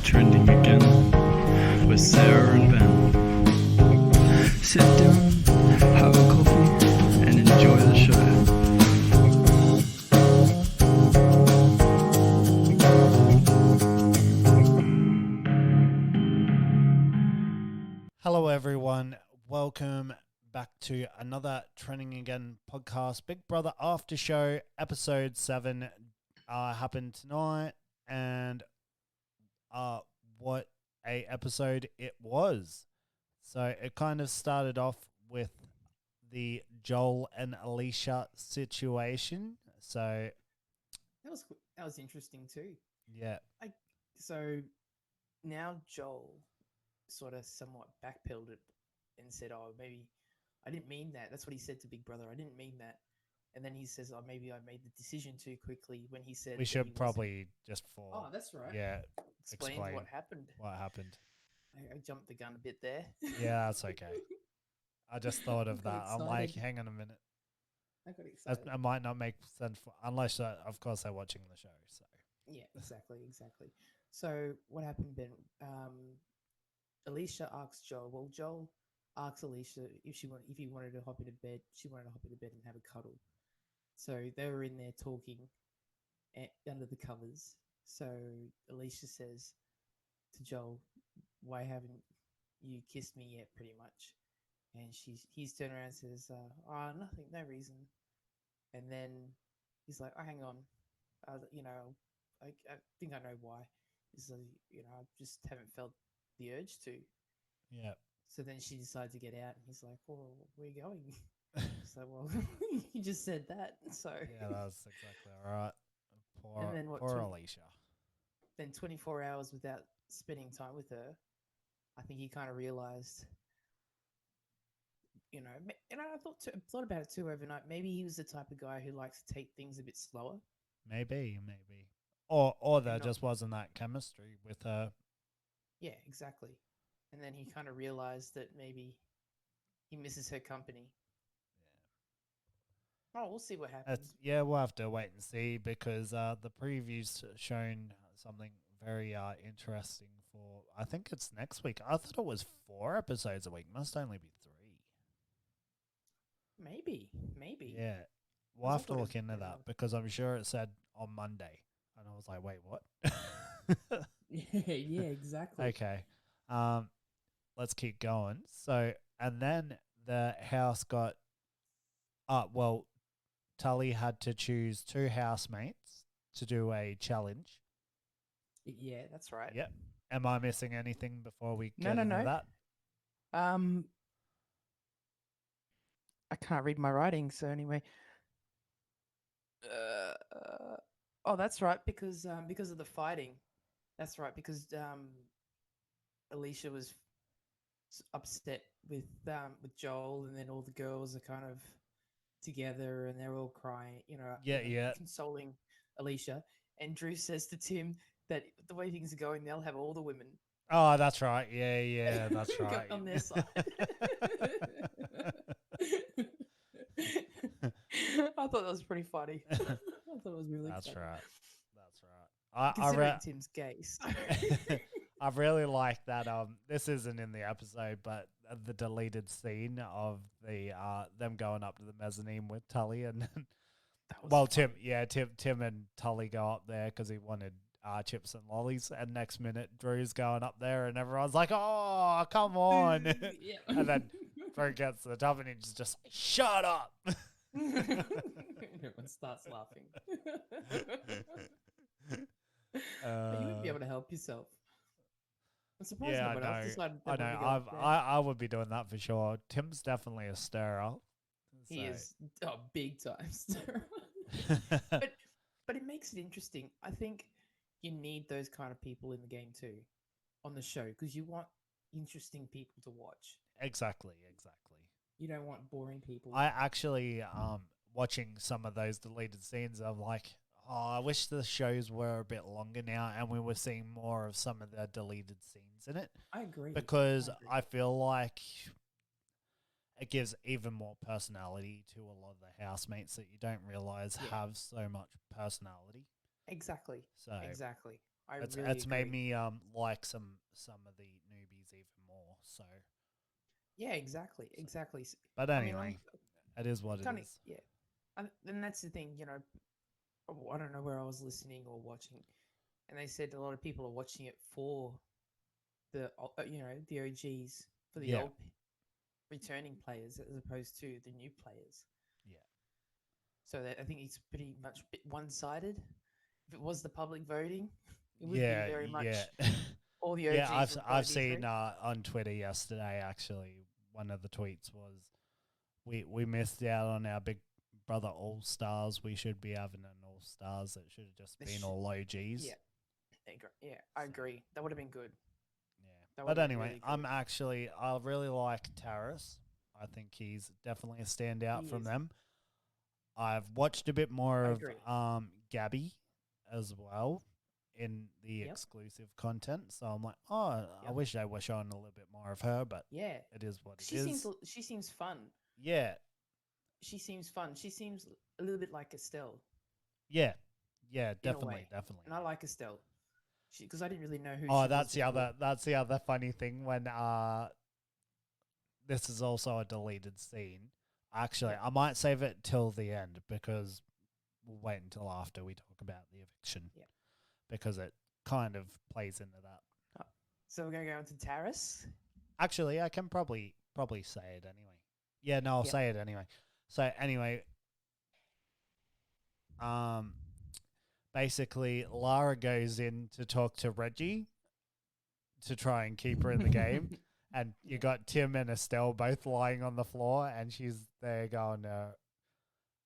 Trending again with Sarah and Ben. Sit down, have a coffee, and enjoy the show. Hello, everyone. Welcome back to another Trending Again podcast. Big Brother After Show, episode 7 happened tonight, and what a episode it was. So it kind of started off with the Joel and Alicia situation. So that was interesting too. yeah, So now Joel sort of somewhat backpedaled it and said, "Oh, maybe I didn't mean that." That's what he said to Big Brother. I didn't mean that. And then he says, "Oh, maybe I made the decision too quickly." When he said, we should probably just Oh, that's right. yeah, Explain what happened. what happened. I jumped the gun a bit there. Yeah, that's okay. I just thought of got that. I'm like, excited. hang on a minute. I got excited. It might not make sense unless, of course, they're watching the show. So Yeah, exactly. So what happened, Ben? Alicia asked Joel. Well, Joel asked Alicia if he wanted to hop into bed. She wanted to hop into bed and have a cuddle. So they were in there talking under the covers. So Alicia says to Joel, "Why haven't you kissed me yet?" Pretty much, and he's turned around and says, "Oh, nothing, no reason." And then he's like, "Oh, hang on, I think I know why." He's like, "I just haven't felt the urge to." yeah, So then she decides to get out, and he's like, "Well, where are you going?" So, well, you just said that. So yeah, that's exactly all right. And then Poor Alicia. then 24 hours without spending time with her, I think he kind of realized, and I thought about it too overnight. Maybe he was the type of guy who likes to take things a bit slower. Maybe, or there And not- just wasn't that chemistry with her. Yeah, exactly. And then he kind of realized that maybe he misses her company. Oh, we'll see what happens. Yeah, we'll have to wait and see because the preview's shown something very interesting for. I think it's next week. I thought it was 4 episodes a week. Must only be 3. Maybe. Yeah, we'll I have to thought it look was into more. that because I'm sure it said on Monday, and I was like, wait, what? Yeah, exactly. Okay. Let's keep going. So, and then the house got well, Tully had to choose 2 housemates to do a challenge. Yeah, that's right. Yep. Am I missing anything before we No, get no, into no. that? I can't read my writing, so anyway. Oh, that's right, because of the fighting. That's right, because Alicia was upset with Joel, and then all the girls are kind of together, and they're all crying, Yeah. consoling Alicia. And Drew says to Tim that the way things are going, they'll have all the women Oh, that's right. Yeah, that's right. on their side. I thought that was pretty funny. I thought it was really That's funny. right. That's right. Considering Tim's gay. So. I really like that. This isn't in the episode, but the deleted scene of the them going up to the mezzanine with Tully and Tim and Tully go up there because he wanted chips and lollies, and next minute Drew's going up there, and everyone's like, "Oh, come on!" Yeah. And then Drew gets to the top, and he's just like, "Shut up!" Everyone starts laughing. But you wouldn't be able to help yourself. I'm surprised Yeah, nobody else decided they I wanted to know. go up there. I would be doing that for sure. Tim's definitely a stirrer. He is big time. But it makes it interesting. I think you need those kind of people in the game too, on the show, because you want interesting people to watch. Exactly. You don't want boring people. I actually watching some of those deleted scenes. I'm like, oh, I wish the shows were a bit longer now, and we were seeing more of some of the deleted scenes in it. I agree. Because I feel like it gives even more personality to a lot of the housemates that you don't realize have so much personality. Exactly. So Exactly. I It's really it's made agree. me like some of the newbies even more. So, Yeah, exactly, so exactly. but I mean, I'm anyway, it is what it kind of is. yeah, and that's the thing. I don't know where I was listening or watching, and they said a lot of people are watching it for the OGs, for the Yeah, old returning players as opposed to the new players. yeah, So that I think it's pretty much one sided. If it was the public voting, it would be yeah, very yeah. much all the Yeah, OGs would I've probably be seen through. on Twitter yesterday actually one of the tweets was we missed out on our Big Brother All Stars. We should be having an All Stars. It should have just This been sh- all yeah, OGs. yeah, I So agree. That would have been good. yeah, That would but have been anyway, really good. I really like Taris. I think he's definitely a standout He from is. them. I've watched a bit more I of agree. Gabby as well in the Yep. exclusive content. So I'm like, oh, I Yep. wish they were showing a little bit more of her, but Yeah. it is what it She seems is. she seems fun. Yeah, She seems fun. She seems a little bit like Estelle yeah, yeah, in a definitely, way, definitely. and I like Estelle. Because I didn't really know who Oh, she was before. that's the other funny thing when this is also a deleted scene. Actually, Yep. I might save it till the end because we'll wait until after we talk about the eviction Yep. because it kind of plays into that. Oh, so we're gonna go into Taris. Actually, I can probably say it anyway. Yeah, no, I'll Yep. say it anyway. So anyway, um, basically Lara goes in to talk to Reggie to try and keep her in the game. And you Yeah. got Tim and Estelle both lying on the floor, and she's there going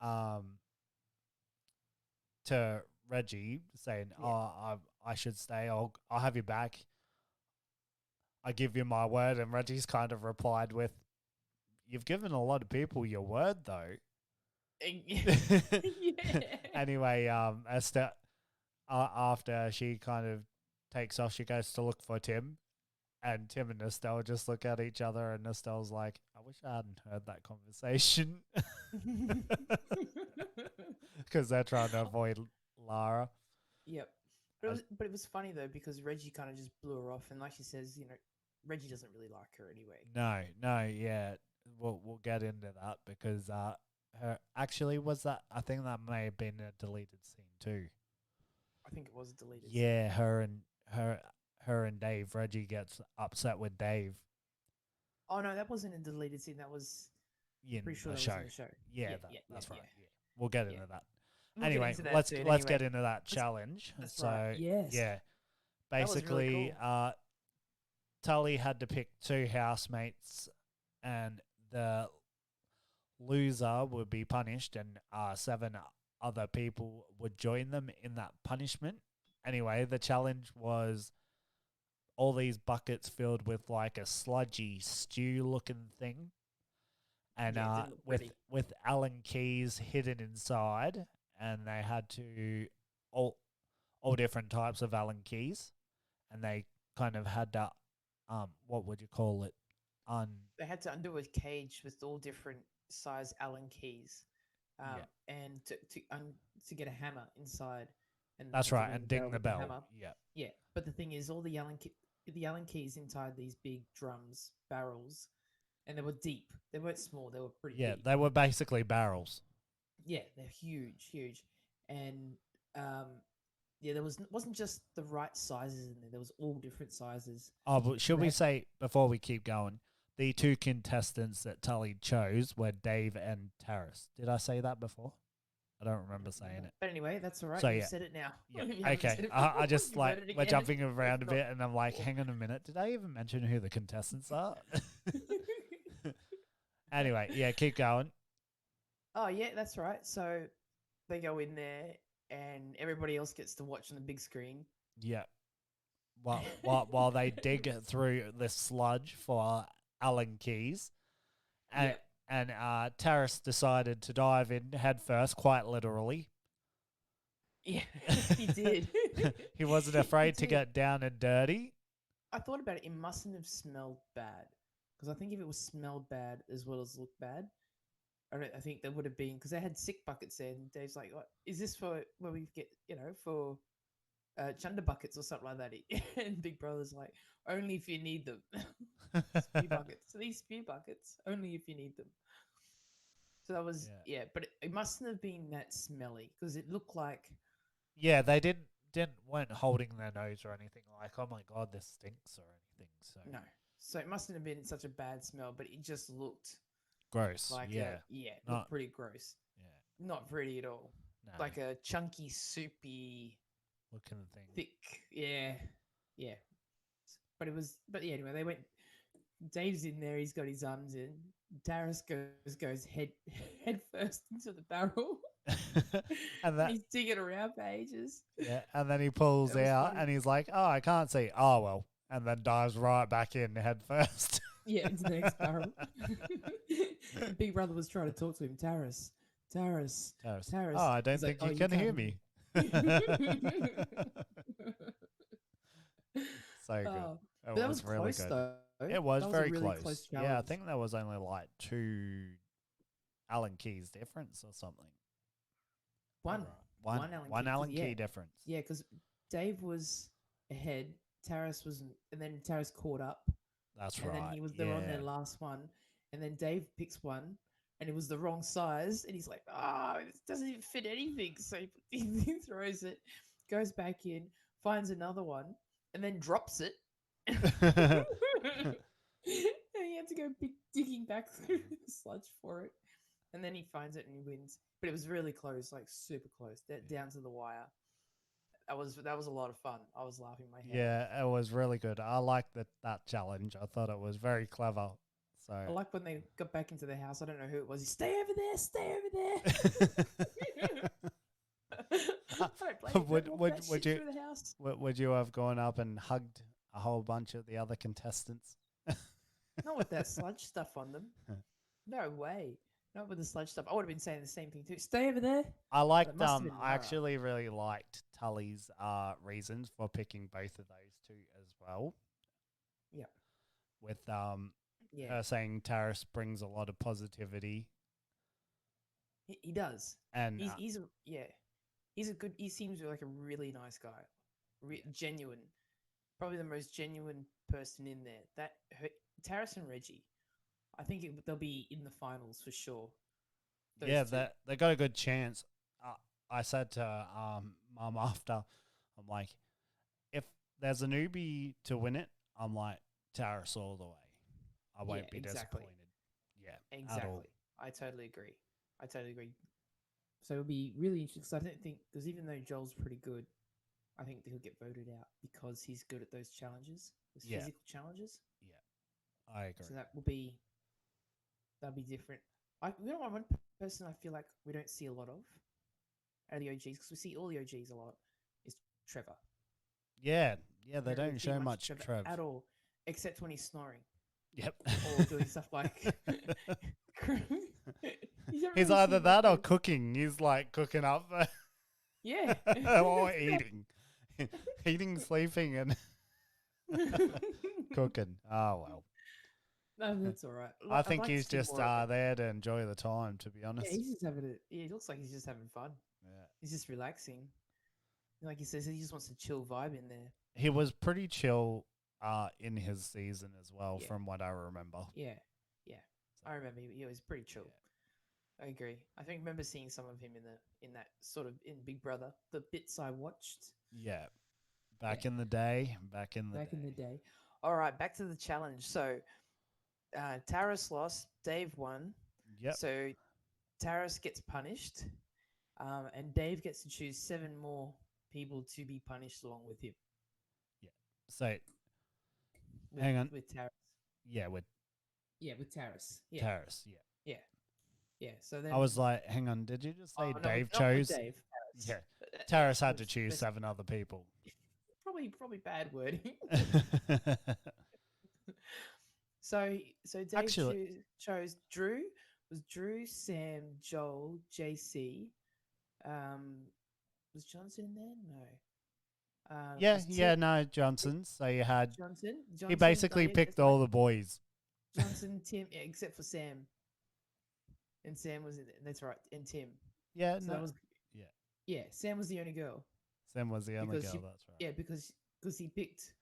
um, to Reggie saying, Yeah. "Oh, I should stay. I'll have you back. I give you my word." And Reggie's kind of replied with, "You've given a lot of people your word, though." Yeah. Anyway, Estelle, after she kind of takes off, she goes to look for Tim. And Tim and Estelle just look at each other, and Estelle's like, I wish I hadn't heard that conversation. Because they're trying to avoid Lara. Yep. But it was funny though because Reggie kind of just blew her off, and like she says, Reggie doesn't really like her anyway. No, yeah. We'll get into that because her actually was that I think that may have been a deleted scene too. I think it was a deleted scene. Yeah, her and Dave. Reggie gets upset with Dave Oh no, that wasn't a deleted scene. That was in pretty sure the that show. was in the show. Yeah, Yeah, that, yeah, yeah, that's right. yeah. Yeah, we'll get Yeah. into that. We'll get Anyway, into that let's soon let's anyway. get into that Let's- challenge. That's So right. Yes. yeah, That was really basically, cool. Tully had to pick two housemates, and the loser would be punished, and seven other people would join them in that punishment. Anyway, the challenge was all these buckets filled with like a sludgy stew looking thing, and Yeah, it didn't look pretty. with Allen keys hidden inside, and they had to all different types of Allen keys, and they kind of had to what would you call it? They had to undo a cage with all different size Allen keys, Yeah. and to get a hammer inside. And That's to right, ring and ding the with bell. hammer. Yeah. Yeah, but the thing is, all the Allen keys inside these big drums, barrels, and they were deep. They weren't small. They were pretty Yeah, deep. they were basically barrels. Yeah, they're huge, huge, and yeah, there wasn't just the right sizes in there. There was all different sizes. Oh, but should They we had- say before we keep going, the two contestants that Tully chose were Dave and Taris. Did I say that before? I don't remember saying it. But anyway, that's all right. So, You've yeah. said it now. Yeah. If you haven't said Okay. it I before, just you've like heard it we're again. jumping around a It's bit, not and I'm like, before. hang on a minute. Did I even mention who the contestants are? Anyway, yeah, keep going. Oh yeah, that's right. So they go in there, and everybody else gets to watch on the big screen. Yeah. While they dig through the sludge for Allen keys, and Yep. and Taris decided to dive in head first, quite literally. Yeah, he did. He wasn't He afraid to did. get down and dirty. I thought about it. It mustn't have smelled bad, because I think if it was smelled bad as well as looked bad, I think there would have been, because they had sick buckets there, and Dave's like, "What is this for? Where we get for chunder buckets or something like that. And Big Brother's like, only if you need them. Spew buckets. So these spew buckets, only if you need them. So that was, Yeah. yeah, but it mustn't have been that smelly because it looked like, Yeah, they didn't weren't holding their nose or anything like, oh my god, this stinks or anything. So no. So it mustn't have been such a bad smell, but it just looked gross. like Yeah. it Not- looked pretty gross. Yeah. Not pretty at all. No. Like a chunky, soupy, looking thing. thick, yeah. But yeah, anyway, they went. Dave's in there. He's got his arms in. Darius goes head first into the barrel. and that He's digging around for ages. yeah, and then he pulls That was out funny. and he's like, "Oh, I can't see." Oh well, and then dives right back in head first. Yeah, into the next barrel. And Big Brother was trying to talk to him. Taris. Terrace. Taris. Oh, I don't He's like, think "Oh, you can hear can't me. So good. Oh, It but that was was really close good. though. It was That very a really close. challenge. Yeah, I think there was only like 2 Allen keys difference or something. one. One One Allen one key, Allen yeah. key difference. Yeah, because Dave was ahead. Taris wasn't, and then Taris caught up. That's And right. then they were on their yeah. last one. And then Dave picks one and it was the wrong size. And he's like, it doesn't even fit anything. So he throws it, goes back in, finds another one, and then drops it. And he had to go digging back through the sludge for it. And then he finds it and he wins. But it was really close, like super close, down to the wire. That was a lot of fun. I was laughing my head off. Yeah, it was really good. I liked that challenge. I thought it was very clever. So I like when they got back into the house. I don't know who it was. Stay over there. Stay over there. Don't blame Would- don't walk would- that would shit you- through the house. would you have gone up and hugged a whole bunch of the other contestants? Not with that sludge stuff on them. No way. Not with the sludge stuff. I would have been saying the same thing too. Stay over there. I liked must have been I Lara. actually really liked Tully's reasons for picking both of those 2 as well. Yeah. With Yeah, her saying Taris brings a lot of positivity he does. and He's a good. He seems like a really nice guy. Genuine. Probably the most genuine person in there. Taris and Reggie. I think they'll be in the finals for sure. Those yeah, two. they got a good chance. I said to Mum after, I'm like, if there's a newbie to win it, I'm like Taris all the way. I won't Yeah, be exactly. disappointed. Yeah, at all. Exactly. I totally agree. So it'll be really interesting because I don't think, because even though Joel's pretty good, I think he'll get voted out because he's good at those challenges, those Yeah. physical challenges. I agree. So that'll be different. One person I feel like we don't see a lot of out of the OGs, because we see all the OGs a lot, is Trevor. Yeah, they We don't see show much Trev. at all, except when he's snoring Yep. or doing stuff like. You don't He's really either see that or much of- cooking. He's like cooking up Yeah. or eating. Eating, sleeping, and cooking. Oh, well. No, that's all right. I think he's just there to enjoy the time, to be honest. Yeah, he's just having it. Yeah, it looks like he's just having fun. Yeah. He's just relaxing. Like he says, he just wants a chill vibe in there. He was pretty chill in his season as well, Yeah. from what I remember. Yeah. I remember he was pretty chill. I agree. I remember seeing some of him in that sort of in Big Brother, the bits I watched Yeah. Back in the day. Back in the day. All right, back to the challenge. So, Taris lost. Dave won. Yep. So, Taris gets punished, and Dave gets to choose 7 more people to be punished along with him. So, With, Hang on. with Taris. yeah, with With Taris. Yeah, Taris, yeah. yeah. So then I was like, hang on, did you just say Oh, no, Dave not with chose? Dave. Taris. Yeah. Uh, Taris had to which- choose that's 7 other people. Probably bad wording. So Dave Actually- chose Drew. Was Drew, Sam, Joel, JC. Was Johnson in there? No. Was no, Johnson. So you had, Johnson. he basically picked all the boys. Johnson, Tim, yeah, except for Sam. And Sam was in there. That's right. And Tim. Yeah, So no, that was yeah. yeah. Sam was the only girl. Sam was the only Because girl. she- That's right. Yeah, because he picked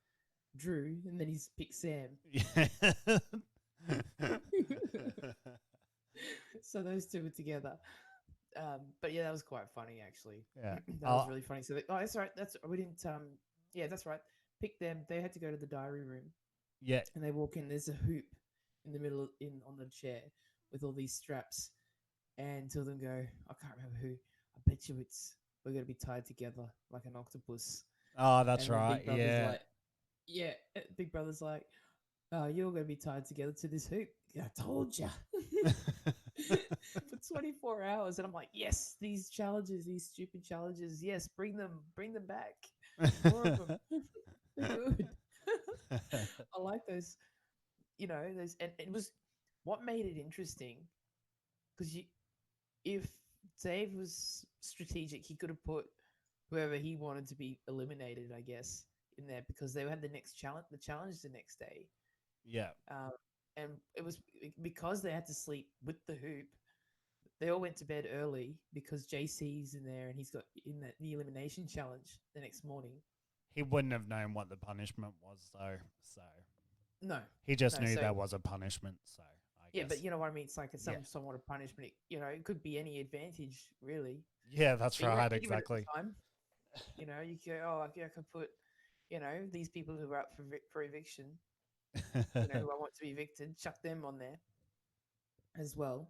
Drew and then he's picked Sam. Yeah. So those two were together. But yeah, that was quite funny actually. Yeah. That was really funny. So that's right. That's we didn't. Yeah, that's right. Pick them. They had to go to the diary room, Yeah. and they walk in. There's a hoop in the middle, on the chair with all these straps, and two of them go. I can't remember who. I bet you we're gonna be tied together like an octopus. Oh, that's And then right. Big Brother's Yeah. like, yeah. Big Brother's like, you're gonna be tied together to this hoop. Yeah, I told you. For 24 hours, and I'm like, yes, these challenges, these stupid challenges, yes, bring them back, more of them. They're good. I like those, those, and it was what made it interesting because if Dave was strategic, he could have put whoever he wanted to be eliminated, I guess, in there because they had the challenge the next day. Yeah. And it was because they had to sleep with the hoop. They all went to bed early because JC's in there and he's got in the elimination challenge the next morning. He wouldn't have known what the punishment was, though. So No, he just knew so- there was a punishment. So I yeah, guess. but you know what I mean. It's like Yeah. somewhat of punishment. It could be any advantage really. Yeah, that's But you right. reckon- you reckon at the Exactly. time, you go, I could put, these people who are up for eviction, who I want to be evicted, chuck them on there as well.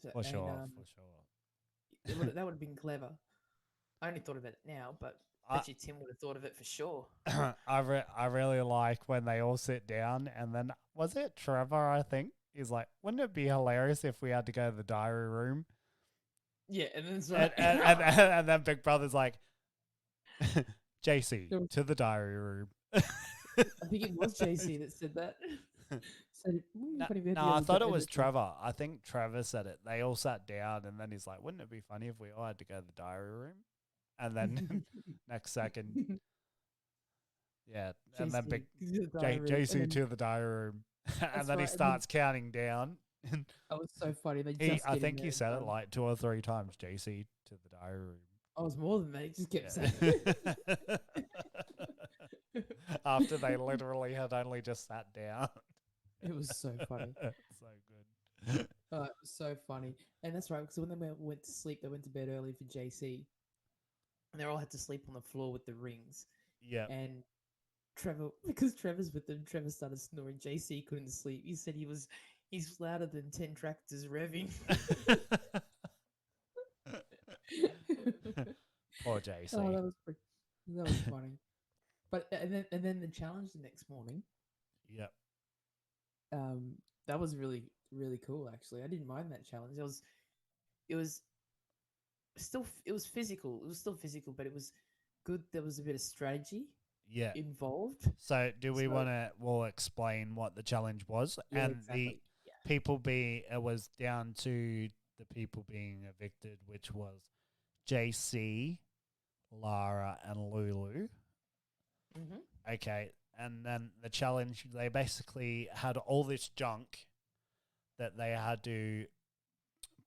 So, For and, sure. For sure. that would have been clever. I only thought of it now, but I- bet you Tim would have thought of it for sure. I really like when they all sit down and then was it Trevor? I think he's like, wouldn't it be hilarious if we had to go to the diary room? Yeah, and then it's And, like, and then Big Brother's like, JC No. to the diary room. I think it was JC that said that. Said, No, funny if we had to no, go I to thought the it was diary room." Trevor. I think Trevor said it. They all sat down, and then he's like, "Wouldn't it be funny if we all had to go to the diary room?" And then next second, yeah, and then big to the diary room, and JC then- to the diary room, and That's then he right, and then- starts counting down. That was so funny. They He, just I get in think there he and said it done. like 2 or 3 times. JC to the diary room. I was more than that. He just kept saying it. Yeah. After they literally had only just sat down. It was so funny. So good. It was so funny. And that's right, because when they went to sleep, they went to bed early for JC. And they all had to sleep on the floor with the rings. Yeah. And Trevor, because Trevor's with them, Trevor started snoring. JC couldn't sleep. He said he's louder than 10 tractors revving. Poor JC. Oh, that was funny. But and then the challenge the next morning, Yep. that was really really cool actually. I didn't mind that challenge. It was still physical. It was still physical, but it was good. There was a bit of strategy Yeah. involved. So do we So- want to? We'll explain what the challenge was, Yeah, and exactly. Yeah. the people being. It was down to the people being evicted, which was JC, Lara, and Lulu. Mm-hmm. Okay, and then the challenge, they basically had all this junk that they had to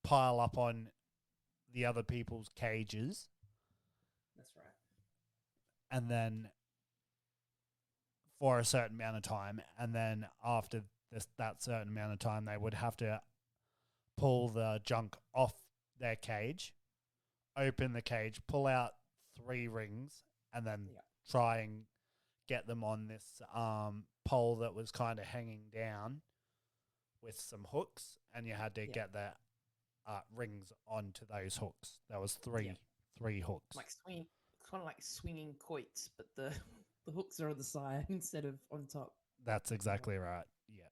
pile up on the other people's cages, That's right. and then for a certain amount of time, and then after that certain amount of time, they would have to pull the junk off their cage, open the cage, pull out 3 rings, and then Yeah. try and get them on this pole that was kind of hanging down with some hooks, and you had to Yeah. get the rings onto those hooks. There was three hooks. Like kind of like swinging quoits, but the the hooks are on the side instead of on top. That's exactly right. Yeah.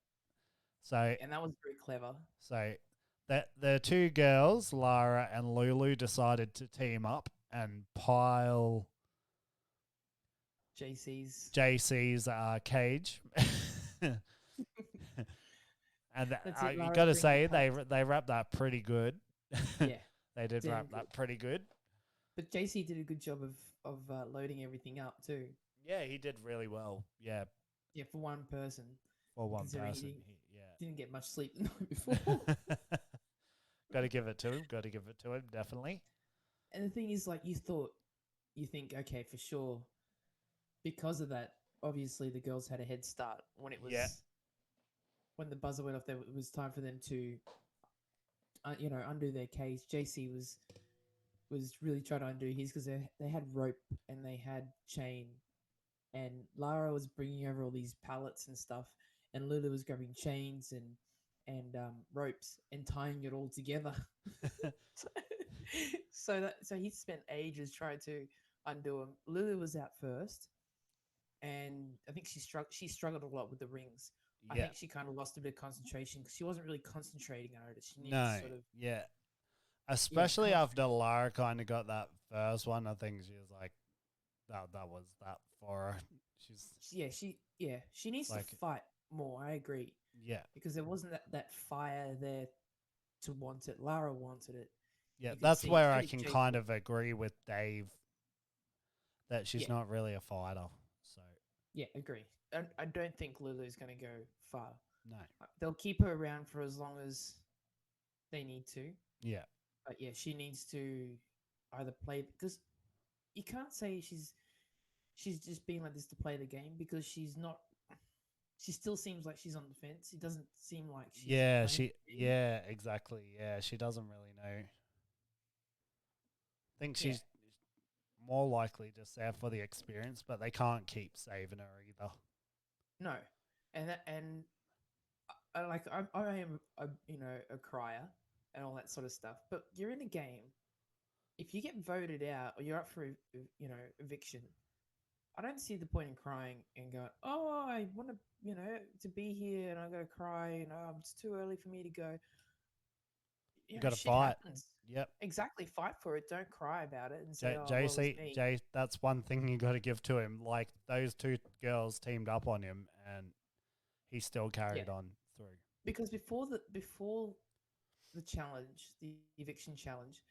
So And that was very clever. the 2 girls, Lara and Lulu, decided to team up and pile JC's. JC's cage. And That's it, you Lara, got to bring say the they wrapped that pretty good. Yeah. They did Damn wrap that pretty good. But JC did a good job of loading everything up too. Yeah, he did really well. Yeah, Yeah, for one person. for one Considering person. he- Yeah. Didn't get much sleep the night before. Got to give it to him. Got to give it to him. Definitely. And the thing is, like, you thought you think, okay, for sure, because of that, obviously the girls had a head start when it Yeah. was when the buzzer went off. There it was time for them to, undo their cage. JC was really trying to undo his because they had rope and they had chain, and Lara was bringing over all these pallets and stuff, and Lulu was grabbing chains and ropes and tying it all together. so so he spent ages trying to undo him. Lulu was out first, and I think she struggled a lot with the rings. I Yeah. think she kind of lost a bit of concentration because she wasn't really concentrating on it. She needed No. to sort of Yeah. Especially after Lara kind of got that first one, I think she was like, that was that for her. She's she needs like, to fight more. I agree yeah, because there wasn't that fire there to want it. Lara wanted it. yeah. You could That's see. where So I did can Jason. kind of agree with Dave that she's Yeah. not really a fighter. So Yeah, agree. I don't think Lulu's going to go far. no, They'll keep her around for as long as they need to. yeah, But yeah, she needs to either play because you can't say she's just being like this to play the game because she's not. She still seems like she's on the fence. It doesn't seem like she's yeah. playing the game. Yeah, exactly. Yeah, she doesn't really know. I think Yeah. she's more likely just there for the experience, but they can't keep saving her either. No, and I am a crier and all that sort of stuff. But you're in a game. If you get voted out or you're up for eviction, I don't see the point in crying and going, oh, I want to be here and I got to cry and it's too early for me to go. You got to Shit fight. happens. Yep. Exactly. Fight for it. Don't cry about it and say, oh, well, it was me. Jay, that's one thing you got to give to him. Like those two girls teamed up on him, and he still carried on through. Because before the challenge, the eviction challenge,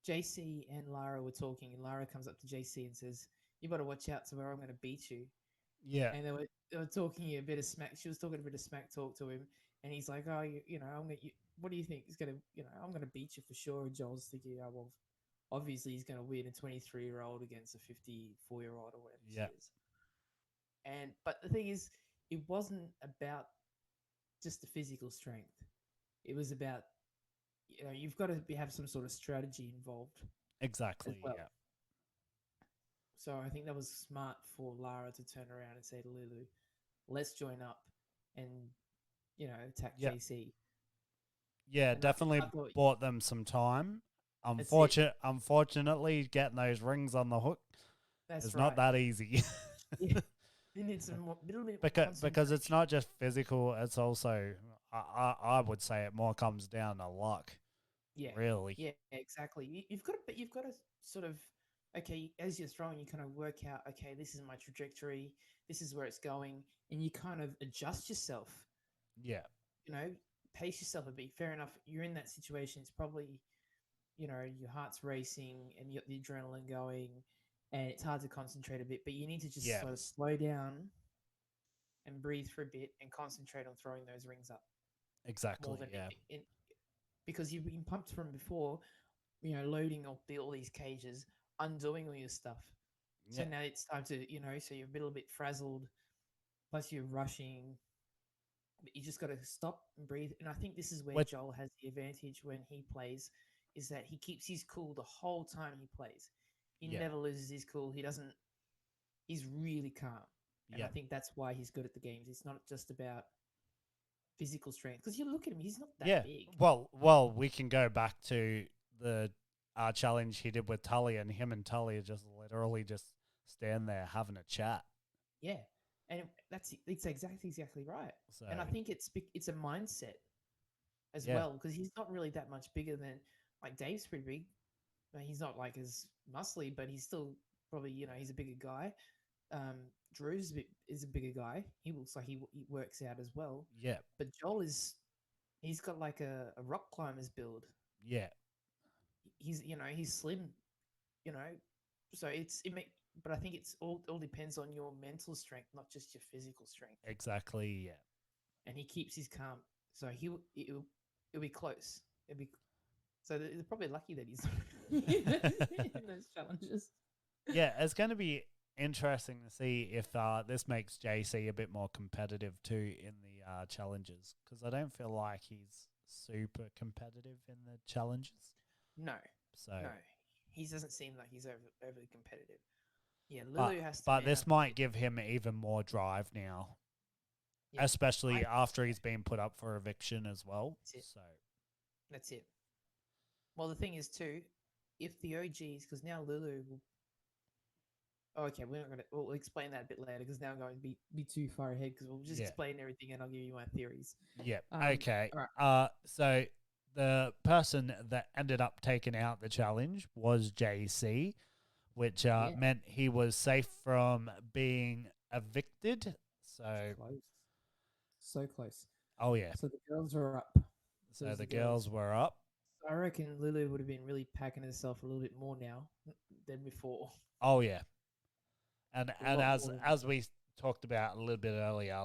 JC and Lara were talking, and Lara comes up to JC and says, "You better watch out, tomorrow I'm going to beat you." Yeah, And they were talking a bit of smack. She was talking a bit of smack talk to him, and he's like, "Oh, I'm gonna. What do you think? He's gonna, I'm gonna beat you for sure." And Joel's thinking, "Oh well, obviously he's gonna win a 23-year-old against a 54-year-old or whatever she is." But the thing is, it wasn't about just the physical strength. It was about you've got to have some sort of strategy involved exactly. as well. Yeah, So I think that was smart for Lara to turn around and say to Lulu, "Let's join up and attack JC." yeah. And Definitely I thought, bought them some time. That's it. Unfortunately, getting those rings on the hook That's is right. not that easy. Yeah. You need some little bit because it's not just physical; it's also I would say it more comes down to luck. Yeah, Really. yeah, exactly. You've got to sort of, okay, as you're throwing, you kind of work out, okay, this is my trajectory, this is where it's going, and you kind of adjust yourself. Yeah. Pace yourself a bit. Fair enough. You're in that situation. It's probably, your heart's racing and you got the adrenaline going, and it's hard to concentrate a bit. But you need to just sort of slow down and breathe for a bit and concentrate on throwing those rings up. Exactly. More than Yeah. because you've been pumped from before, loading all these cages, undoing all your stuff. So now it's time to, so you're a little bit frazzled, plus you're rushing, but you just got to stop and breathe. And I think this is where Joel has the advantage when he plays, is that he keeps his cool the whole time he plays. He never loses his cool. He's really calm. And I think that's why he's good at the games. It's not just about physical strength, because you look at him, he's not that big. Well, we can go back to the challenge he did with Tully, and him and Tully are just literally just stand there having a chat. Yeah, and it's exactly right. So, and I think it's a mindset as well, because he's not really that much bigger than, like, Dave's pretty big. He's not like as muscly, but he's still probably, he's a bigger guy. Drew is a bigger guy. He looks like he works out as well. Yeah. But Joel he's got like a rock climber's build. Yeah. He's slim, so but I think it's all depends on your mental strength, not just your physical strength. Exactly. Yeah. And he keeps his calm, so it'll be close. So they're probably lucky that he's in those challenges. Yeah, it's going to be interesting to see if this makes JC a bit more competitive too in the challenges, because I don't feel like he's super competitive in the challenges. No, So, no, he doesn't seem like he's overly competitive. Yeah, but Lulu has to but man this up. might give him even more drive now, Yeah, especially I, after he's been put up for eviction as well. that's it. So, That's it. Well, the thing is too, if the OGs, because now Lulu will. Oh, okay, we're not gonna. We'll explain that a bit later because now I'm going to be too far ahead because we'll just yeah. explain everything and I'll give you my theories. Yep. Um, Okay. all right. So the person that ended up taking out the challenge was JC, which Yeah, meant he was safe from being evicted. So, close, so close. oh yeah. So the girls are up. So So is the the girls girls. were up. So I reckon Lulu would have been really packing herself a little bit more now than before. Oh yeah. And A and lot as more than as before. we talked about a little bit earlier,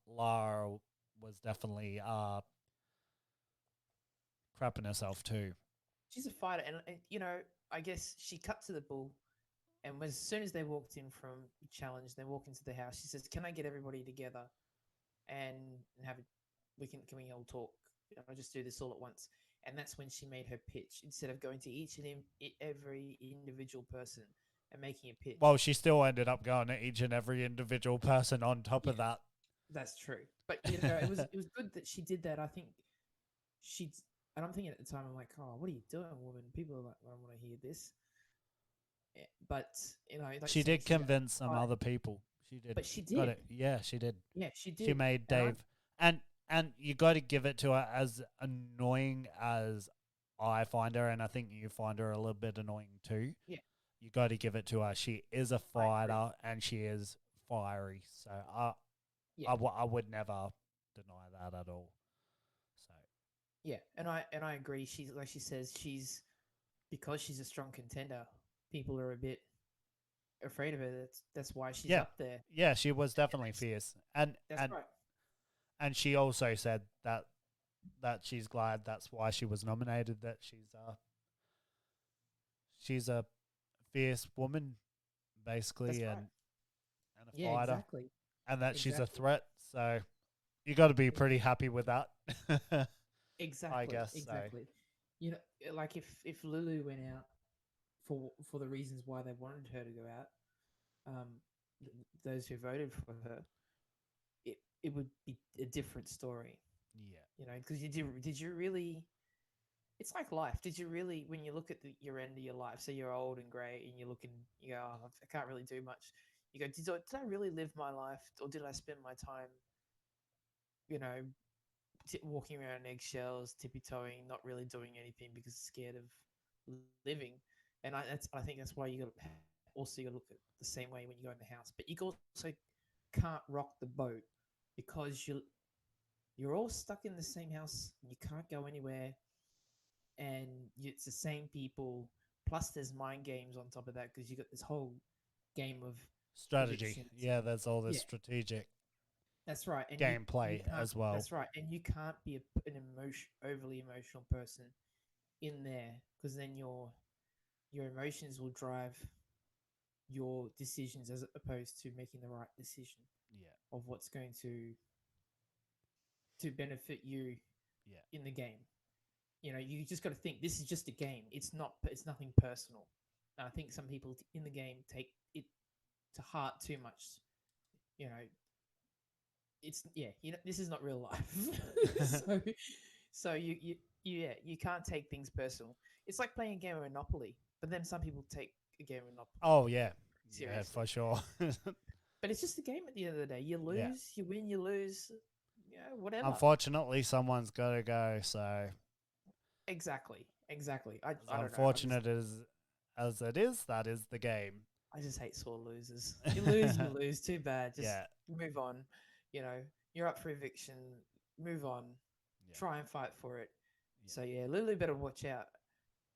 Lara was definitely crapping herself too. She's a fighter, and you know, I guess she cut to the bull. And as soon as they walked in from challenge, they walk into the house. She says, "Can I get everybody together and have it? Can we all talk? I'll just do this all at once." And that's when she made her pitch instead of going to each and every individual person and making a pitch. Well, she still ended up going to each and every individual person on top of Yeah, that. that's true. But you know, it was good that she did that. I think she and I'm thinking at the time, I'm like, "Oh, what are you doing, woman? People are like, I don't want to hear this." But you know, like you're She saying, did she's out convince some fight, other people. She did. but she Got did. it. Yeah, she did. Yeah, she She did. made And I Dave, and you got to give it to her, as annoying as I find her, and I think you find her a little bit annoying too. yeah, You got to give it to her. She is a I agree. fighter and she is fiery. So Yeah, I would never deny that at all. So yeah, and I agree. She's like she says, she's because she's a strong contender. People are a bit afraid of her. That's why she's yeah, up there. yeah, she was And definitely fierce, and that's and right. and she also said that she's glad that's why she was nominated. That she's a fierce woman, That's basically, right. and a Yeah, fighter, exactly, and that she's a exactly, threat. So you got to be ex- pretty happy with that. I exactly, guess so. exactly. You know, like if Lulu went out for the reasons why they wanted her to go out, um, those who voted for her, it would be a different story. Yeah. You know, because did you really? It's like life. Did you really, when you look at your end of your life, so you're old and grey, and you're looking, you go, oh, I can't really do much. You go, did I really live my life, or did I spend my time, you know, walking around on eggshells, tippy toeing, not really doing anything because scared of living? And I think that's why you got to also you got to look at the same way when you go in the house, but you also can't rock the boat because you're all stuck in the same house. You can't go anywhere, and it's the same people. Plus, there's mind games on top of that because you got this whole game of Strategy. evictions. Yeah, that's all this Yeah, strategic that's right. And you gameplay can't. as well. That's right. And you can't be an overly emotional person in there because then your emotions will drive your decisions as opposed to making the right decision Yeah. of what's going to benefit you Yeah. in the game. You know, you just got to think this is just a game. It's not. It's nothing personal. And I think some people in the game take it to heart too much. You know, it's yeah. You know, this is not real life. so yeah, you can't take things personal. It's like playing a game of Monopoly, but then some people take a game of Oh Monopoly yeah. Yeah, seriously. for sure. But it's just a game at the end of the day. You Yeah. lose, you win, you lose. Yeah, whatever. Unfortunately, someone's got to go. So Exactly. Exactly. I as don't know. unfortunate as it is, that is the game. I just hate sore losers. You lose, you lose. Too bad. Just Yeah. move on. You know, you're up for eviction. Move on. Yeah. Try and fight for it. Yeah. So yeah, Lulu better watch out.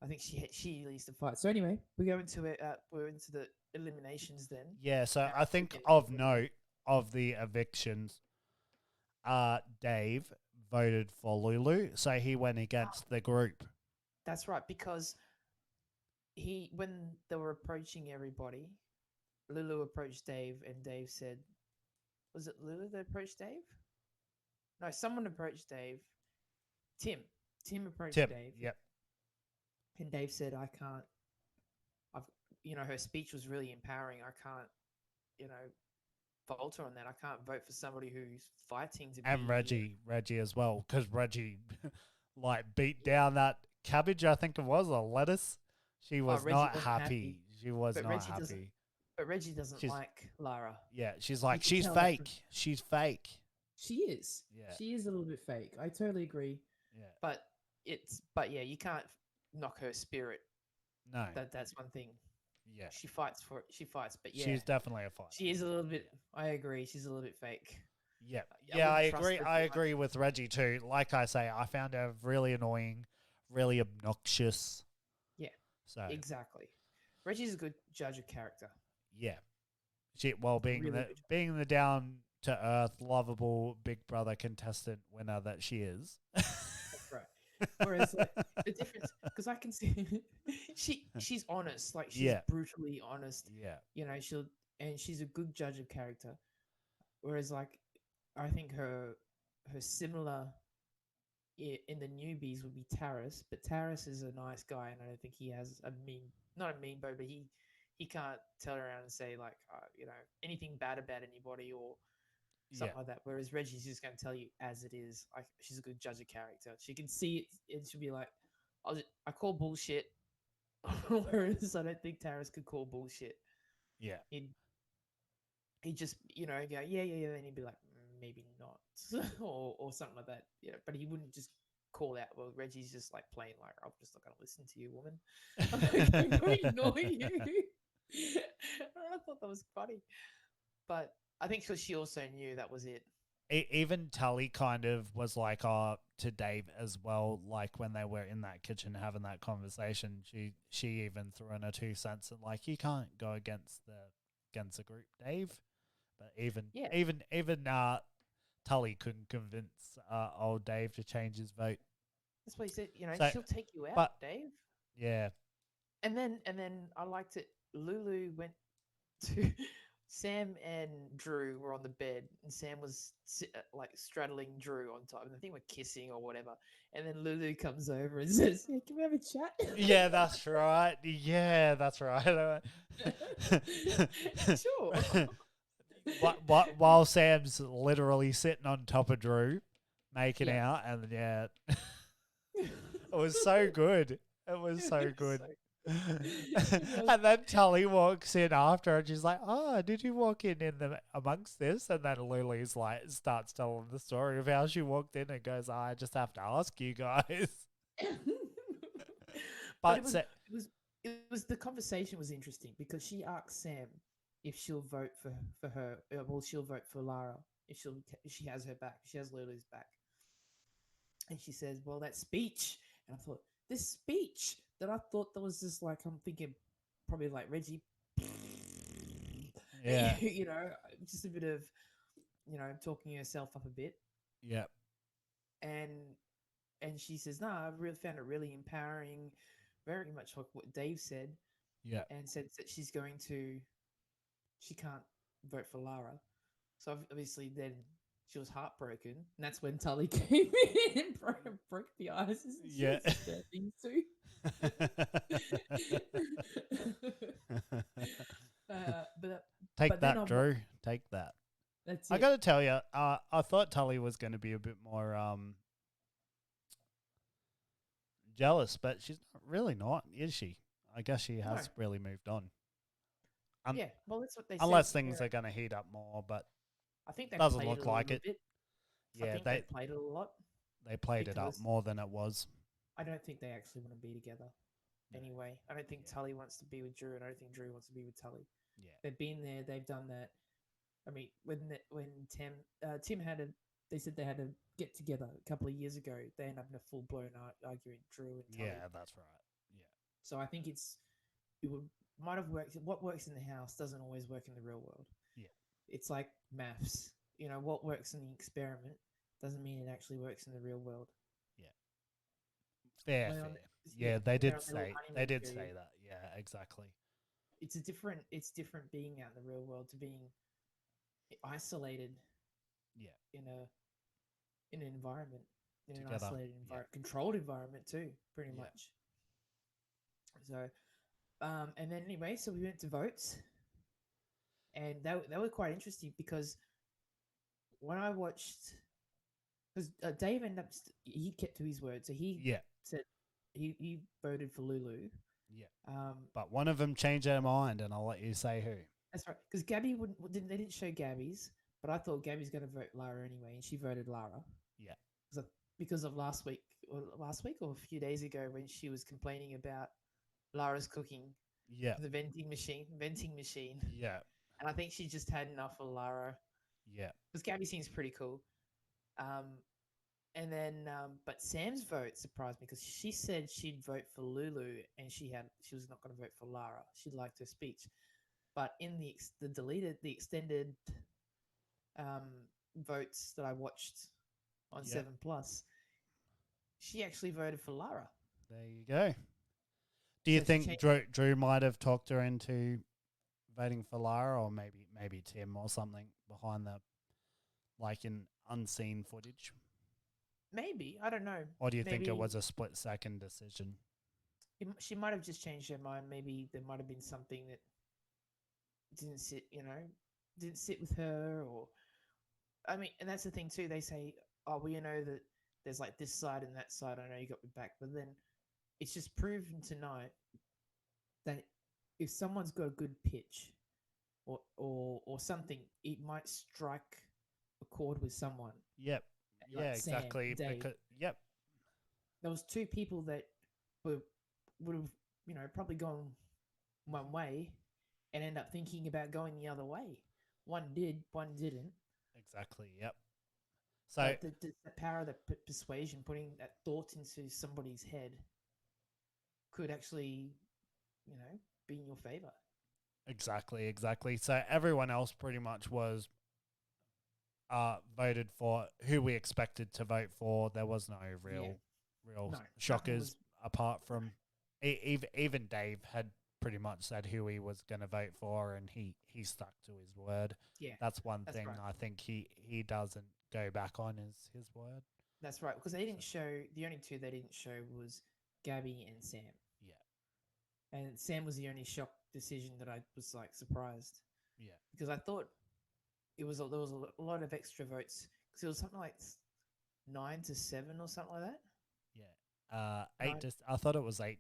I think she needs to fight. So anyway, we go into it. We're into the eliminations then. Yeah, so And I think again, of note of the evictions, Dave voted for Lulu, so he went against the group. that's right, because when they were approaching everybody, Lulu approached Dave, and Dave said, "Was it Lulu that approached Dave? No, someone approached Dave. Tim. Tim approached Tim. Dave, Yep. and Dave said, "I can't. I've, her speech was really empowering. I can't, you know, falter on that. I can't vote for somebody who's fighting to And be Reggie as well, because Reggie like beat down that cabbage, I think it was, or lettuce. She was Reggie not wasn't happy. She was But not Reggie doesn't. happy. But Reggie doesn't She's- like Lara. Yeah, she's like, can she's tell that fake. from- She's fake. She is. Yeah. She is a little bit fake. I totally agree. Yeah. But yeah, you can't knock her spirit. No. That's one thing. Yeah. She fights for it. She fights, but yeah, She's definitely a fighter. she is a little bit. I agree. She's a little bit fake. Yeah. I Yeah, I wouldn't trust agree. her I too much. agree with Reggie too. Like I say, I found her really annoying, really obnoxious. Yeah. So Exactly. Reggie's a good judge of character. yeah. Being Really the good. being the down to earth, lovable Big Brother contestant winner that she is. That's right. Whereas like, the difference, because I can see she's honest. Like she's Yeah. brutally honest. Yeah. She's a good judge of character. Whereas like I think her similar in the newbies would be Taris, but Taris is a nice guy, and I don't think he has not a mean bone, but he can't turn around and say like anything bad about anybody or something like that. Whereas Reggie's just going to tell you as it is. Like she's a good judge of character. She can see it, and she'll be like, I call bullshit. Whereas I don't think Taris could call bullshit. Yeah. He'd just, go, yeah, and he'd be like, maybe not, or something like that. But he wouldn't just call out. Well, Reggie's just like plain like, I'm just not going to listen to you, woman. I'm going to ignore you. I thought that was funny, but I think because she also knew that was it. Even Tully kind of was like, to Dave as well. Like when they were in that kitchen having that conversation, she even threw in her 2 cents and like, you can't go against the group, Dave. But even Tully couldn't convince old Dave to change his vote. That's what he said. So- She'll take you out, but- Dave. Yeah, And then I liked it. Lulu went to Sam and Drew were on the bed, and Sam was like straddling Drew on top, and I think we're kissing or whatever. And then Lulu comes over and says, "Hey, can we have a chat?" yeah, that's right. Yeah, that's right. Sure. While Sam's literally sitting on top of Drew, making Yeah. out, and yeah, it was so good. It was so good. And then Tully walks in after, and she's like, "Oh, did you walk in amongst this?" And then Lily's like, starts telling the story of how she walked in and goes, "I just have to ask you guys." But But it was the conversation was interesting because she asked Sam if she'll vote for her. Well, she'll vote for Lara if she has her back. She has Lulu's back, and she says, "Well, that speech." And I thought this speech that I thought that was just like I'm thinking probably like Reggie. yeah, Just a bit of talking herself up a bit. yeah, And she says, "No, I really found it really empowering, very much like what Dave said." yeah. And said that she can't vote for Lara. So obviously then she was heartbroken. And that's when Tully came in and broke the ice. Yeah. Things too. But Take But then that, I'm- Drew. Take that. that's I it. got to tell you, I thought Tully was going to be a bit more jealous, but she's really not, is she? I guess she has No. really moved on. Yeah, well, that's what they Unless said. things are going to heat up more, but I think they doesn't played look it a like little it. bit. I yeah, think they played it a lot. they played it up because- more than it was. I don't think they actually want to be together. No. Anyway, I don't think Yeah. Tully wants to be with Drew, and I don't think Drew wants to be with Tully. Yeah, They've been there, they've done that. I mean, when Tim they said they had to get together a couple of years ago. They ended up in a full blown argument, Drew and Tully. yeah, that's right. Yeah, So I think might have worked. What works in the house doesn't always work in the real world. Yeah. It's like maths. What works in the experiment doesn't mean it actually works in the real world. fair, Well, fair. Yeah, they they're did on their say little they honeymoon did say period. that. Yeah, exactly. It's different being out in the real world to being isolated Yeah, in an environment, in an together. isolated Yeah, environment, controlled environment too, pretty yeah, much. So, and then anyway, so we went to votes, and they were quite interesting because when I watched, because Dave ended up he kept to his word, so he yeah, said he voted for Lulu. yeah. Um, But one of them changed their mind, and I'll let you say who. that's right, because Gabby wouldn't didn't they didn't show Gabby's, but I thought Gabby's going to vote Lara anyway, and she voted Lara Yeah, because of last week or a few days ago when she was complaining about Lara's cooking, yeah, the venting machine, yeah, and I think she just had enough of Lara yeah. because Gabby seems pretty cool. Um, and then, but Sam's vote surprised me because she said she'd vote for Lulu and she was not going to vote for Lara. She liked her speech, but in the extended um, votes that I watched on Yeah. 7 Plus, she actually voted for Lara. There you go. Do you So she think changed. Drew might have talked her into voting for Lara, or maybe Tim or something behind the like in unseen footage? Maybe I don't know. Or do you think it Maybe was a split second decision? she might have just changed her mind. Maybe there might have been something that didn't sit with her, or I mean, and that's the thing too. They say, "Oh, well, you know that there's like this side and that side. I know you got me back," but then it's just proven tonight that if someone's got a good pitch or something, it might strike a chord with someone. Yep. Like Yeah, Sam, exactly. Dave. Because yep, There was two people that were would have probably gone one way and end up thinking about going the other way. One did, one didn't. exactly. Yep. So But the power of the persuasion, putting that thought into somebody's head, could actually, be in your favor. exactly. So everyone else pretty much was voted for who we expected to vote for. There was no Yeah. real No, shockers was, apart from even Dave had pretty much said who he was going to vote for, and he stuck to his word. yeah, That's one that's thing right. I think he doesn't go back on his word. That's right. Because they didn't show, the only two they didn't show was Gabby and Sam. Yeah, And Sam was the only shock decision that I was like surprised yeah, because I thought there was a lot of extra votes because it was something like 9-7 or something like that. yeah. Nine, I thought it was 8-6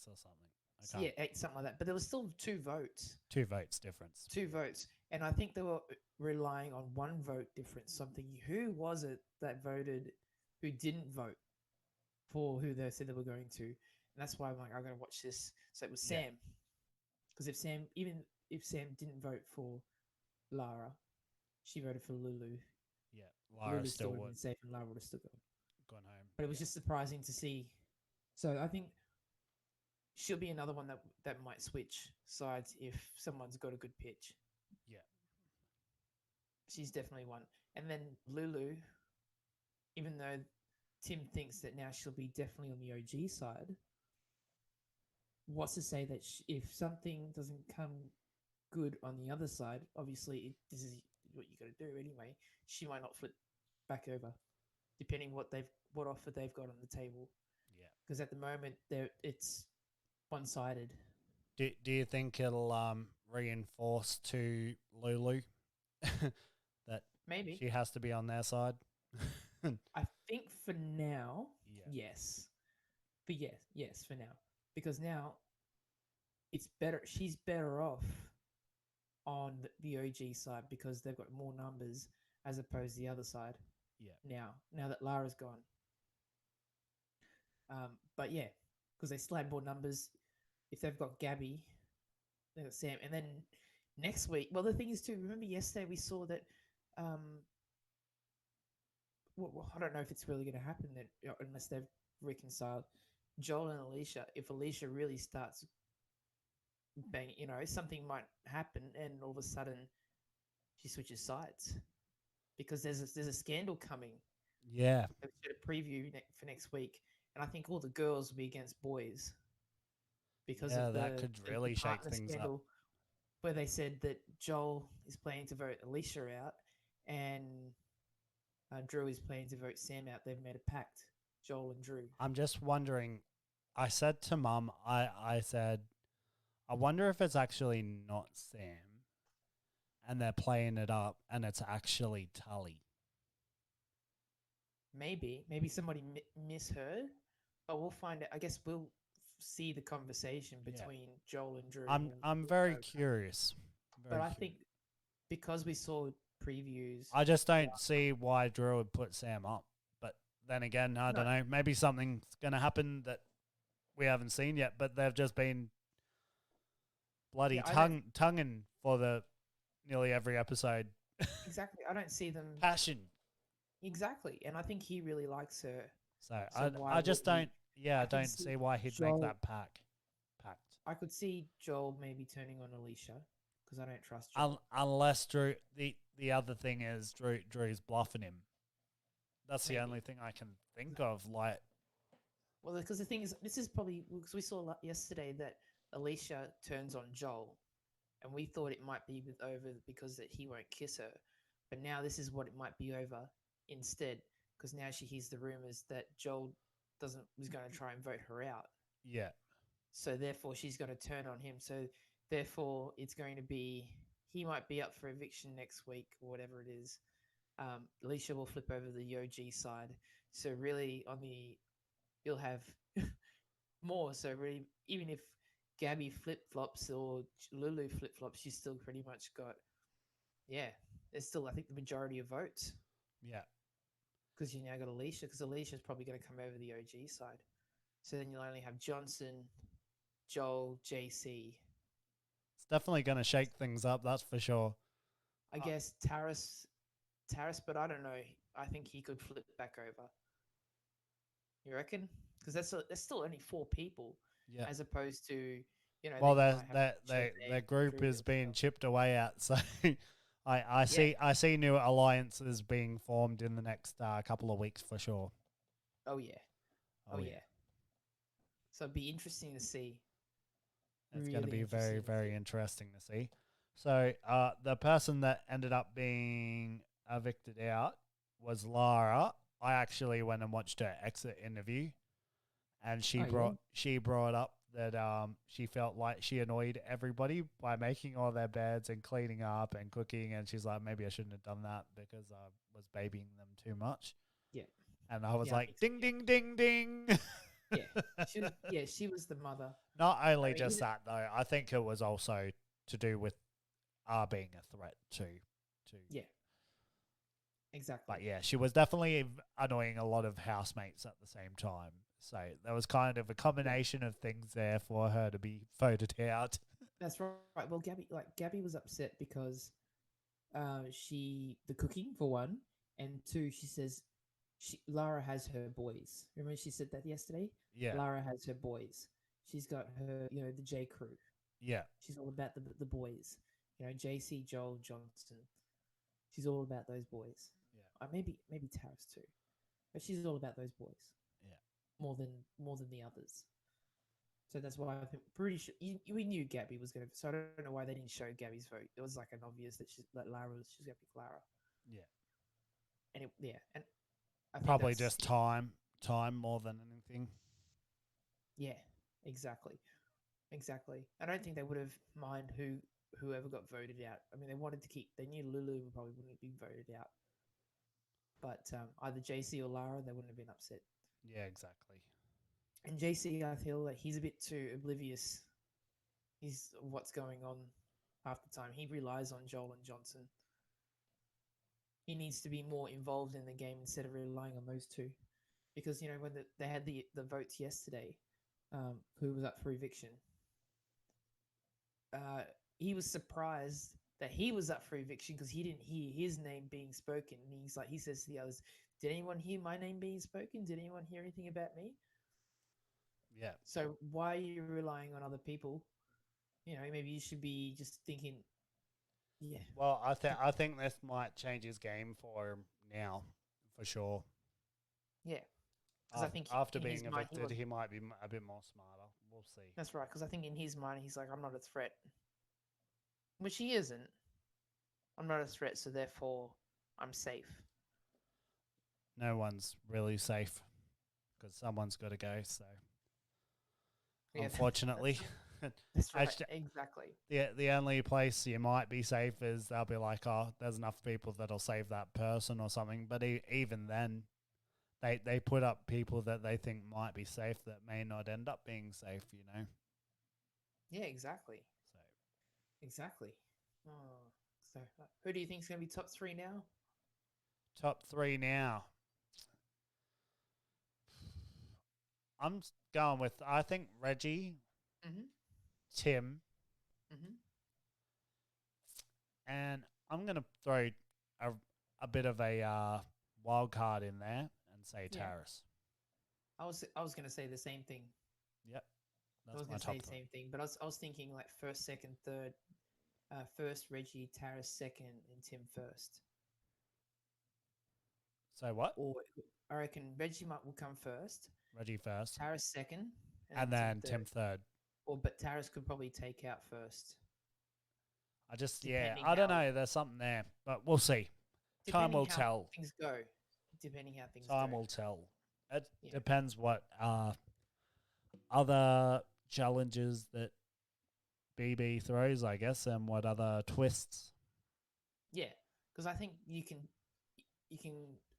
or something. I can't. yeah, 8 something like that. But there was still two votes. 2 votes difference. Two votes, and I think they were relying on one vote difference. Something. Who was it that voted? Who didn't vote for who they said they were going to? And that's why I'm like, I'm going to watch this. So it was Yeah. Sam, because even if Sam didn't vote for Lara, she voted for Lulu. Yeah, Lara Lulu still would have would been safe, and Lara would have still gone. gone home. But it was Yeah. just surprising to see. So I think she'll be another one that might switch sides if someone's got a good pitch. Yeah. She's definitely one. And then Lulu, even though Tim thinks that now she'll be definitely on the OG side, what's to say that if something doesn't come good on the other side, obviously this is what you got to do anyway. She might not flip back over, depending what offer they've got on the table. Yeah. Because at the moment it's one sided. Do you think it'll reinforce to Lulu that Maybe. she has to be on their side? I think for now, Yeah. yes. But yes, for now. Because now it's better. She's better off on the OG side because they've got more numbers as opposed to the other side. Yeah. Now that Lara's gone. But yeah, because they still have more numbers. If they've got Gabby, they've got Sam, and then next week. Well, the thing is too. Remember yesterday we saw that. Well, I don't know if it's really going to happen that unless they've reconciled Joel and Alicia. If Alicia really starts bang, something might happen, and all of a sudden she switches sides because there's a scandal coming. Yeah. They should a preview for next week, and I think all the girls will be against boys. because Yeah, of that could really shake partner things up. scandal, where they said that Joel is planning to vote Alicia out, and Drew is planning to vote Sam out. They've made a pact, Joel and Drew. I'm just wondering. I said to Mum, I said, I wonder if it's actually not Sam, and they're playing it up, and it's actually Tully. Maybe somebody misheard, but we'll find out. I guess we'll see the conversation Yeah. between Joel and Drew. I'm very curious. But I think because we saw previews, I just don't see why Drew would put Sam up. But then again, I don't know. Maybe something's going to happen that we haven't seen yet. But they've just been bloody tonguing for the nearly every episode. exactly. I don't see them Passion. exactly, and I think he really likes her. So why I just would he- don't. Yeah, I I can don't see see why he'd Joel- make that pact. I could see Joel maybe turning on Alicia because I don't trust Joel. Unless Drew. The other thing is Drew's bluffing him. That's the Maybe. only thing I can think of. Like, Well, because the thing is, this is probably because we saw yesterday that Alicia turns on Joel, and we thought it might be over because that he won't kiss her, but now this is what it might be over instead, because now she hears the rumors that Joel was going to try and vote her out, yeah, so therefore she's going to turn on him. So therefore it's going to be he might be up for eviction next week or whatever it is. Alicia will flip over the OG side. So really you'll have more. So really, even if Gabby flip-flops or Lulu flip-flops, you still pretty much got, there's still, I think, the majority of votes. yeah. Because you now got Alicia, because Alicia's probably going to come over the OG side. So then you'll only have Johnson, Joel, JC. It's definitely going to shake things up. That's for sure. I guess Taras, but I don't know. I think he could flip back over. You reckon? Because that's still only 4 people, Yeah. as opposed to, Well, they might have their group Drew is and being stuff. chipped away at. So I see new alliances being formed in the next couple of weeks for sure. Oh yeah, oh yeah. So it'd be interesting to see. It's going to Really be very, interesting to very see. interesting to see. So the person that ended up being evicted out was Lara. I actually went and watched her exit interview, and she brought up that she felt like she annoyed everybody by making all their beds and cleaning up and cooking, and she's like, maybe I shouldn't have done that because I was babying them too much. Yeah. And I was Yeah, I like, think ding, ding, ding, ding. She was the mother. Not only mean, just even- that though, I think it was also to do with being a threat to. Yeah. Exactly. But yeah, she was definitely annoying a lot of housemates at the same time. So there was kind of a combination of things there for her to be voted out. That's right. Well, Gabby was upset because the cooking for one, and two, she says Lara has her boys. Remember she said that yesterday? Yeah. Lara has her boys. She's got her, the J crew. Yeah. She's all about the boys. JC, Joel, Johnson. She's all about those boys. Yeah. Maybe Taris too, but she's all about those boys. Yeah. More than the others. So that's why I'm pretty sure we knew Gabby was going to. So I don't know why they didn't show Gabby's vote. It was like an obvious that she's going to pick Lara. Yeah. And and I think Probably that's- just time more than anything. Yeah, exactly. I don't think they would have mind whoever got voted out. I mean, they knew Lulu probably wouldn't be voted out. But either JC or Lara, they wouldn't have been upset. Yeah, exactly. And JC, I feel like he's a bit too oblivious. He's what's going on half the time. He relies on Joel and Johnson. He needs to be more involved in the game instead of relying on those two. Because, when they had the votes yesterday, who was up for eviction, he was surprised that he was up for eviction because he didn't hear his name being spoken. And he says to the others, did anyone hear my name being spoken? Did anyone hear anything about me? Yeah. So why are you relying on other people? Maybe you should be just thinking, yeah. Well, I think this might change his game for him now, for sure. Yeah. Because I think after in his being mind, evicted, he might be a bit more smarter. We'll see. that's right. Because I think in his mind, he's like, I'm not a threat, which he isn't. I'm not a threat, so therefore I'm safe. No one's really safe because someone's got to go. So Yeah, unfortunately, that's right. Actu- Exactly. the only place you might be safe is they'll be like, oh, there's enough people that'll save that person or something. But even then, they put up people that they think might be safe that may not end up being safe. Yeah, exactly. So Exactly. Oh, so who do you think is going to be top 3 now? top 3 now. I'm going with, I think, Reggie, Mm-hmm. Tim, Mm-hmm. and I'm going to throw a bit of a wild card in there and say Yeah. Taris. I was going to say the same thing. Yep. I was That's my going to top say the 3. same thing, but I was thinking like first, second, third. First Reggie, Taris second, and Tim first. So what? Or I reckon Reggie will come first, Reggie first. Taris second, And then Tim third. But Taris could probably take out first. Depending I don't how- know. There's something there, but we'll see. Time Depending will how tell. Things go. Depending how things Time go. will tell. It Yeah. depends what other challenges that BB throws, I guess, and what other twists. Yeah, because I think you can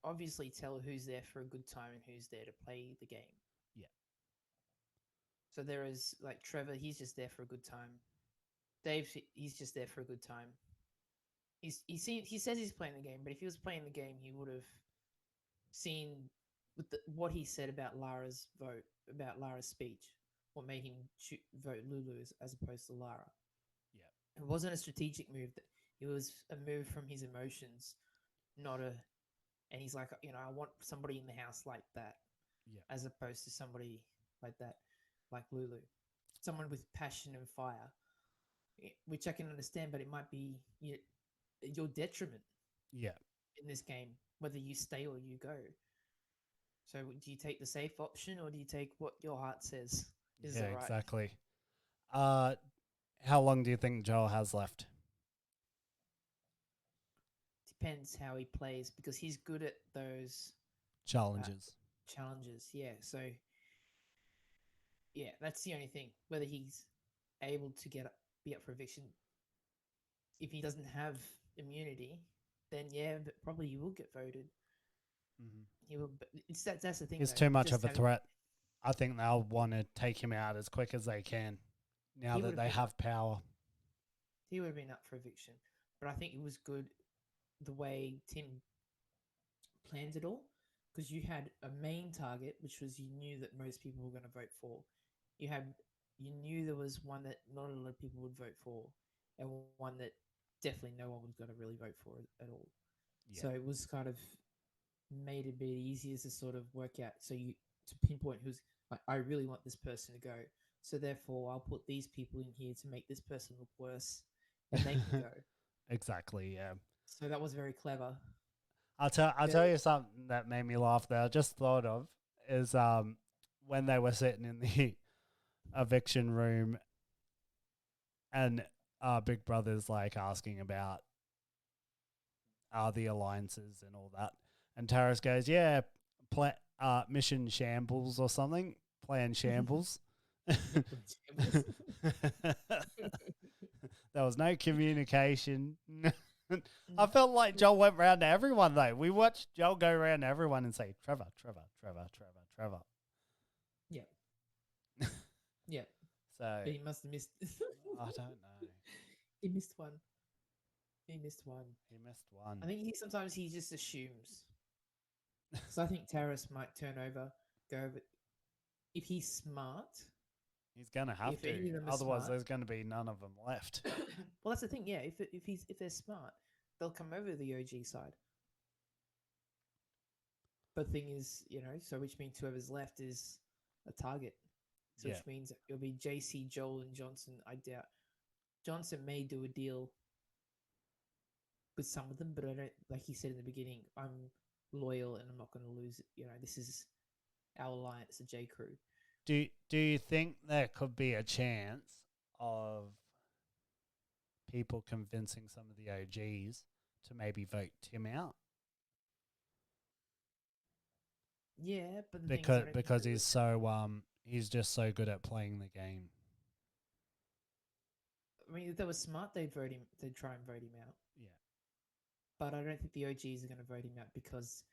obviously tell who's there for a good time and who's there to play the game. Yeah. So there is like Trevor, he's just there for a good time. Dave, he's just there for a good time. He says he's playing the game, but if he was playing the game, he would have seen with what he said about Lara's vote, about Lara's speech, what made him vote Lulu as opposed to Lara. Yeah. It wasn't a strategic move. It was a move from his emotions, not a. And he's like, I want somebody in the house like that, as opposed to somebody like that, like Lulu, someone with passion and fire, which I can understand, but it might be your detriment. Yeah. In this game, whether you stay or you go. So do you take the safe option or do you take what your heart says is the right? Exactly. How long do you think Joel has left? Depends how he plays because he's good at those Challenges. challenges. Yeah. So yeah, that's the only thing. Whether he's able to be up for eviction. If he doesn't have immunity, then yeah, but probably he will get voted. Mm-hmm. He will. But that's the thing. He's though, too much just of a threat. I think they'll want to take him out as quick as they can now He that would've they been have power. He would have been up for eviction, but I think it was good the way Tim planned it all because you had a main target, which was you knew that most people were going to vote for. You knew there was one that not a lot of people would vote for, and one that definitely no one was going to really vote for at all. Yeah. So it was kind of made it a bit easier to sort of work out. So to pinpoint who's like, I really want this person to go. So therefore, I'll put these people in here to make this person look worse, and they can go. Exactly. Yeah. So that was very clever. I'll tell you something that made me laugh that I just thought of is when they were sitting in the eviction room and Big Brother's like asking about the alliances and all that. And Taris goes, yeah, mission shambles or something, plan shambles. There was no communication. I felt like Joel went round to everyone though. We watched Joel go around to everyone and say, Trevor. Yep. Yep. So But he must have missed. I don't know. He missed one. He missed one. I think sometimes he just assumes. So I think Taris might turn over, go over. If he's smart, he's gonna have if any of to. them are Otherwise, smart- there's gonna be none of them left. well, that's the thing. Yeah, if they're smart, they'll come over the OG side. But the thing is, so which means whoever's left is a target. So Yeah. which means it'll be JC, Joel, and Johnson. I doubt Johnson may do a deal with some of them, but I don't. Like he said in the beginning, I'm loyal and I'm not going to lose. This is our alliance, the J Crew. Do you think there could be a chance of people convincing some of the OGs to maybe vote Tim out Yeah, but the thing is, I don't think because they he's so he's just so good at playing the game? would. I mean, if they were smart, they'd vote him. They'd try and vote him out. Yeah, But I don't think the OGs are going to vote him out because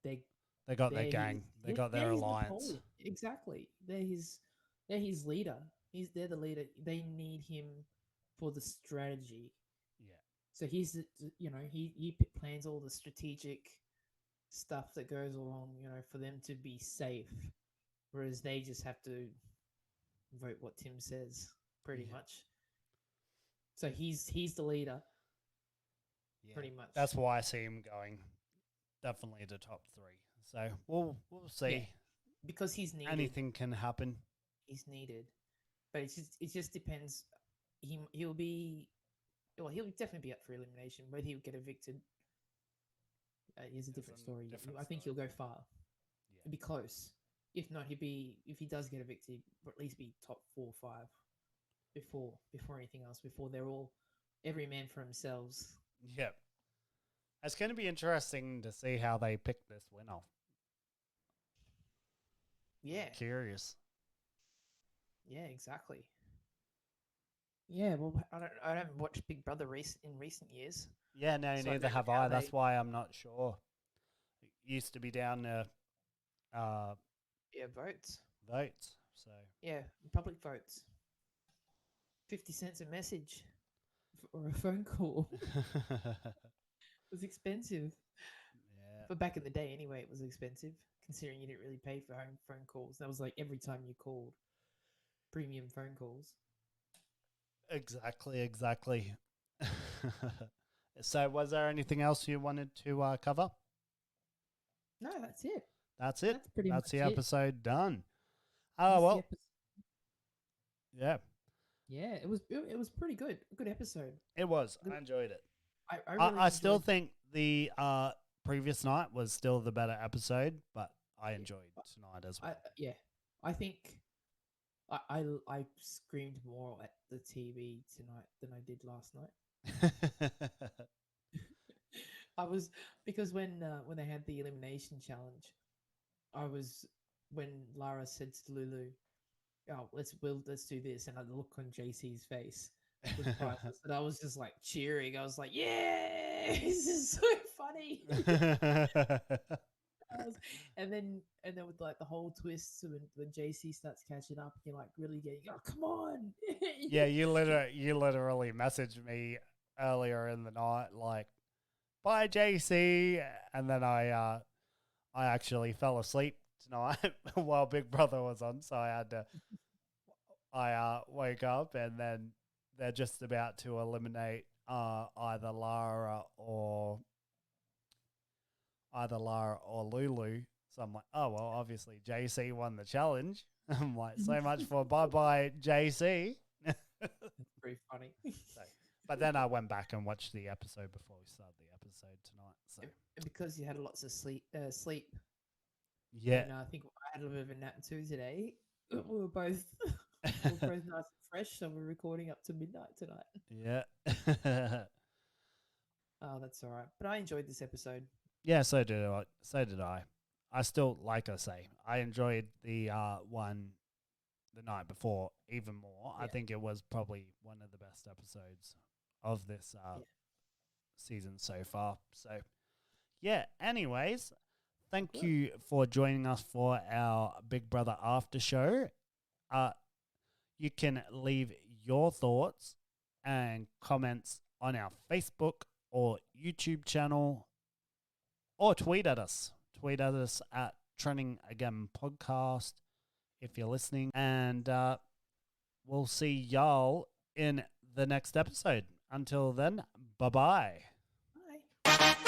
they they got their they're gang, his- they they're- got their they're his alliance. Napoleon. Exactly. They're his leader. They're the leader. They need him for the strategy. Yeah, So he plans all the strategic stuff that goes along, for them to be safe, whereas they just have to vote what Tim says, pretty Yeah. much. So he's the leader, yeah. pretty much. That's why I see him going definitely to top 3. So we'll see. because he's needed. Anything can happen. He's needed, but it just depends. He'll definitely be up for elimination. Whether he'll get evicted is a different story. different I think story. he'll go far. Yeah. It'll be close. If not, if he does get evicted, he'll at least be top 4 or 5 before anything else. Before they're all every man for themselves. Yep. It's going to be interesting to see how they pick this winner. Yeah, Curious. yeah, exactly. Yeah, well, I don't watch Big Brother in recent years. Yeah, no, So I neither don't know have how I. That's they- why I'm not sure. It used to be down to Yeah, votes. votes. So Yeah, public votes. 50 cents a message or a phone call. It was expensive. yeah, But back in the day, anyway, it was expensive, considering you didn't really pay for home phone calls. That was like every time you called, premium phone calls. exactly. So, was there anything else you wanted to cover? No, that's it. That's it. That's pretty That's the much it. episode done. That's Oh the well, episode. yeah, Yeah, it was pretty good. A good episode. it was. Good. I enjoyed it. I really I still enjoyed- think the previous night was still the better episode, but I enjoyed tonight as well. I think I screamed more at the TV tonight than I did last night. I was because when they had the elimination challenge, when Lara said to Lulu, "Oh, let's do this," and the look on JC's face was priceless, and I was just like cheering. I was like, "Yeah, this is so funny!" And then with like the whole twist when JC starts catching up, you're like really getting, "Oh, come on!" Yeah, you literally messaged me earlier in the night like, "Bye, JC," and then I actually fell asleep tonight while Big Brother was on, so I had to. I woke up and then they're just about to eliminate either Lara or Lulu. So I'm like, oh well, obviously JC won the challenge. I'm like, so much for bye JC. Pretty funny. But then I went back and watched the episode before we started the episode tonight. So And because you had lots of sleep, yeah, and I think I had a little bit of a nap too today. We were both nice and fresh, so we're recording up to midnight tonight. yeah, Oh, that's all right. But I enjoyed this episode. yeah. So did I. I still, like I say, I enjoyed the one the night before even more. I Yeah. think it was probably one of the best episodes of this season so far. So, yeah. Anyways, thank Good. you for joining us for our Big Brother after show. You can leave your thoughts and comments on our Facebook or YouTube channel, or tweet at us. Tweet at us at Trending Again Podcast if you're listening. And we'll see y'all in the next episode. Until then, bye-bye. Bye.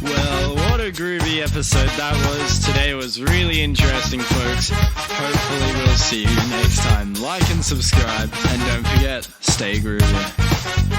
Well, what a groovy episode that was. Today was really interesting, folks. Hopefully we'll see you next time. Like and subscribe, and don't forget, stay groovy.